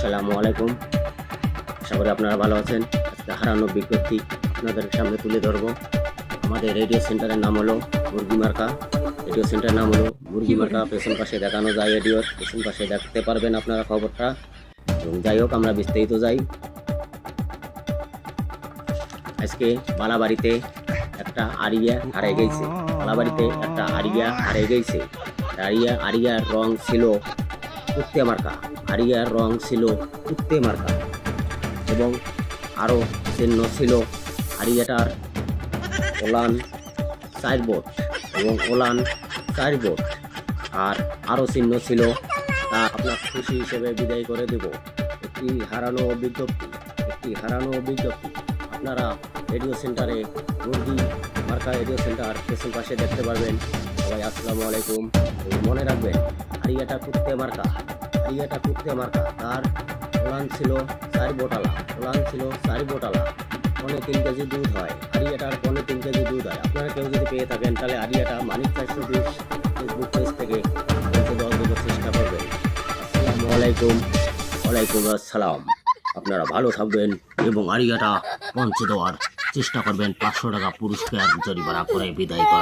আসসালামু আলাইকুম। আশা করি আপনারা ভালো আছেন। আজকে হারানো বিজ্ঞপ্তি আপনাদের সামনে তুলে ধরবো। আমাদের রেডিও সেন্টারের নাম হলো মুরগি মার্কা। রেডিও সেন্টারের নাম হলো মুরগি মার্কা। পেছন পাশে দেখানো যায়, রেডিওর পেছন পাশে দেখতে পারবেন আপনারা খবরটা। এবং যাই হোক, আমরা বিস্তারিত যাই। আজকে বালাবাড়িতে একটা আরিয়া হারিয়ে গেছে। বালাবাড়িতে একটা আরিয়া হারিয়ে গেছে। আরিয়ার রং ছিল কুত্তে মার্কা। আরিয়ার রং ছিল কুত্তে মার্কা এবং আরও চিহ্ন ছিল আরিয়াটার ওলান 4 বোট এবং ওলান 4 বোট, আর আরও চিহ্ন ছিল। তা আপনার খুশি হিসেবে বিদায় করে দেব। একটি হারানো বিজ্ঞপ্তি আপনারা রেডিও সেন্টারে মুরগি মার্কা রেডিও সেন্টার পেছন পাশে দেখতে পারবেন। সবাই আসসালামু আলাইকুম। মনে রাখবেন, আরিয়াটা কুত্তে মার্কা। তার ওলান ছিল 4 বোটালা। পনে 3 কেজি দুধ হয়। আরিয়াটার পনে 3 কেজি দুধ হয়। আপনারা কেউ যদি পেয়ে থাকেন তাহলে আরিয়াটা মানিক 420 ফেসবুক পেজ থেকে পৌঁছে দেওয়ার চেষ্টা করবেন। আসসালামু আলাইকুম। ওয়ালাইকুম আসসালাম। আপনারা ভালো থাকবেন এবং আরিয়াটা পৌঁছে দেওয়ার চেষ্টা করবেন। 500 টাকা পুরস্কার জরিমানা করে বিদায় করেন।